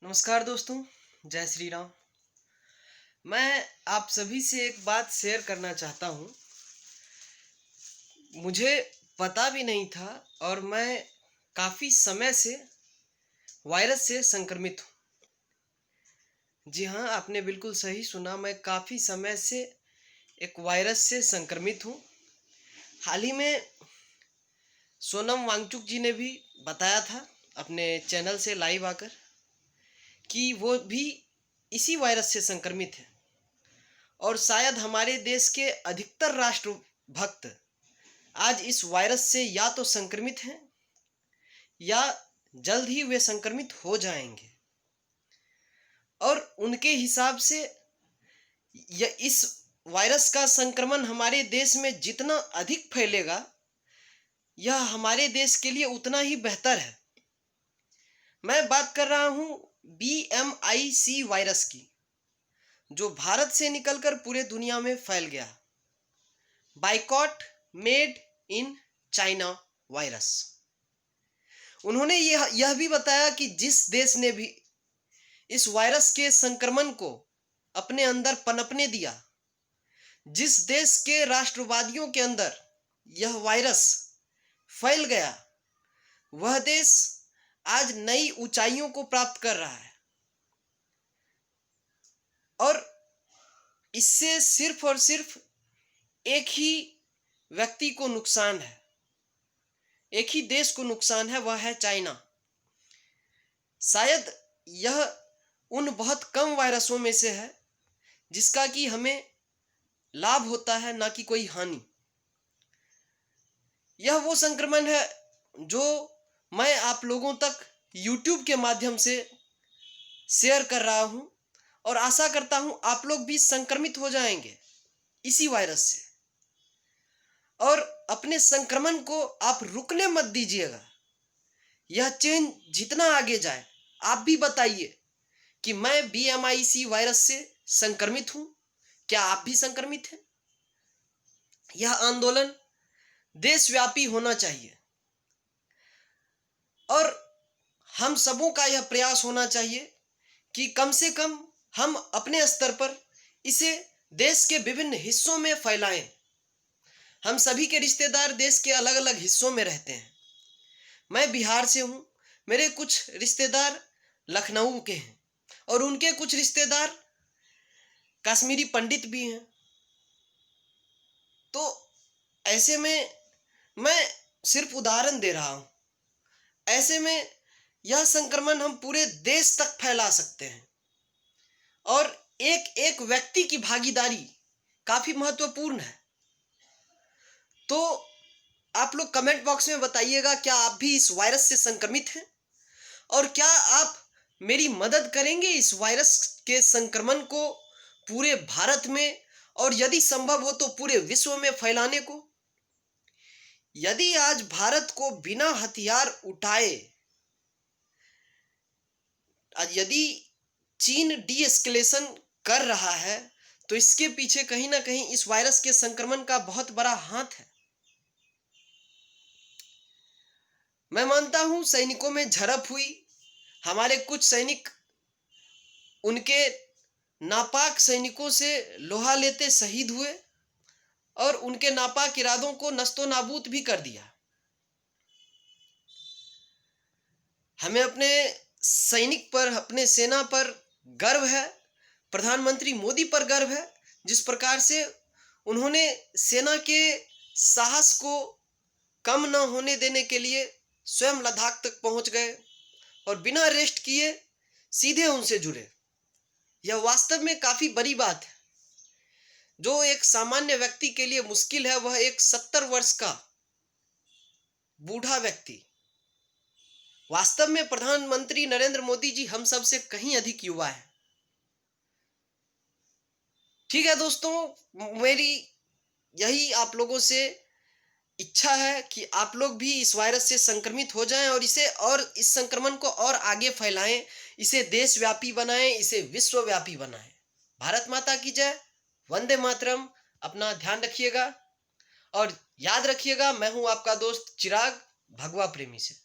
नमस्कार दोस्तों, जय श्री राम। मैं आप सभी से एक बात शेयर करना चाहता हूँ। मुझे पता भी नहीं था और मैं काफ़ी समय से वायरस से संक्रमित हूँ। जी हाँ, आपने बिल्कुल सही सुना, मैं काफ़ी समय से एक वायरस से संक्रमित हूँ। हाल ही में सोनम वांगचुक जी ने भी बताया था अपने चैनल से लाइव आकर कि वो भी इसी वायरस से संक्रमित है और शायद हमारे देश के अधिकतर राष्ट्रभक्त आज इस वायरस से या तो संक्रमित हैं या जल्द ही वे संक्रमित हो जाएंगे। और उनके हिसाब से इस वायरस का संक्रमण हमारे देश में जितना अधिक फैलेगा, यह हमारे देश के लिए उतना ही बेहतर है। मैं बात कर रहा हूँ BMIC वायरस की, जो भारत से निकलकर पूरे दुनिया में फैल गया। Boycott made in China virus. उन्होंने यह भी बताया कि जिस देश ने भी इस वायरस के संक्रमण को अपने अंदर पनपने दिया, जिस देश के राष्ट्रवादियों के अंदर यह वायरस फैल गया, वह देश आज नई ऊंचाइयों को प्राप्त कर रहा है। और इससे सिर्फ और सिर्फ एक ही व्यक्ति को नुकसान है, एक ही देश को नुकसान है, वह है चाइना। शायद यह उन बहुत कम वायरसों में से है जिसका कि हमें लाभ होता है, ना कि कोई हानि। यह वो संक्रमण है जो मैं आप लोगों तक YouTube के माध्यम से शेयर कर रहा हूं और आशा करता हूं आप लोग भी संक्रमित हो जाएंगे इसी वायरस से। और अपने संक्रमण को आप रुकने मत दीजिएगा। यह चेन जितना आगे जाए, आप भी बताइए कि मैं BMIC वायरस से संक्रमित हूं, क्या आप भी संक्रमित हैं? यह आंदोलन देशव्यापी होना चाहिए और हम सबों का यह प्रयास होना चाहिए कि कम से कम हम अपने स्तर पर इसे देश के विभिन्न हिस्सों में फैलाएं। हम सभी के रिश्तेदार देश के अलग अलग हिस्सों में रहते हैं। मैं बिहार से हूं, मेरे कुछ रिश्तेदार लखनऊ के हैं और उनके कुछ रिश्तेदार कश्मीरी पंडित भी हैं। तो ऐसे में मैं सिर्फ उदाहरण दे रहा हूं। ऐसे में यह संक्रमण हम पूरे देश तक फैला सकते हैं और एक एक व्यक्ति की भागीदारी काफी महत्वपूर्ण है। तो आप लोग कमेंट बॉक्स में बताइएगा, क्या आप भी इस वायरस से संक्रमित हैं और क्या आप मेरी मदद करेंगे इस वायरस के संक्रमण को पूरे भारत में और यदि संभव हो तो पूरे विश्व में फैलाने को। यदि आज भारत को बिना हथियार उठाए, यदि चीन डी एस्केलेशन कर रहा है, तो इसके पीछे कहीं ना कहीं इस वायरस के संक्रमण का बहुत बड़ा हाथ है। मैं मानता हूं सैनिकों में झड़प हुई, हमारे कुछ सैनिक उनके नापाक सैनिकों से लोहा लेते शहीद हुए और उनके नापाक इरादों को नस्तो नाबूद भी कर दिया। हमें अपने सैनिक पर, अपने सेना पर गर्व है, प्रधानमंत्री मोदी पर गर्व है, जिस प्रकार से उन्होंने सेना के साहस को कम न होने देने के लिए स्वयं लद्दाख तक पहुंच गए और बिना रेस्ट किए सीधे उनसे जुड़े। यह वास्तव में काफी बड़ी बात है। जो एक सामान्य व्यक्ति के लिए मुश्किल है, वह एक 70 वर्ष का बूढ़ा व्यक्ति। वास्तव में प्रधानमंत्री नरेंद्र मोदी जी हम सब से कहीं अधिक युवा है। ठीक है दोस्तों, मेरी यही आप लोगों से इच्छा है कि आप लोग भी इस वायरस से संक्रमित हो जाएं और इस संक्रमण को और आगे फैलाएं, इसे देशव्यापी बनाएं, इसे विश्वव्यापी बनाएं। भारत माता की जय, वंदे मातरम। अपना ध्यान रखिएगा और याद रखिएगा, मैं हूं आपका दोस्त चिराग, भगवा प्रेमी से।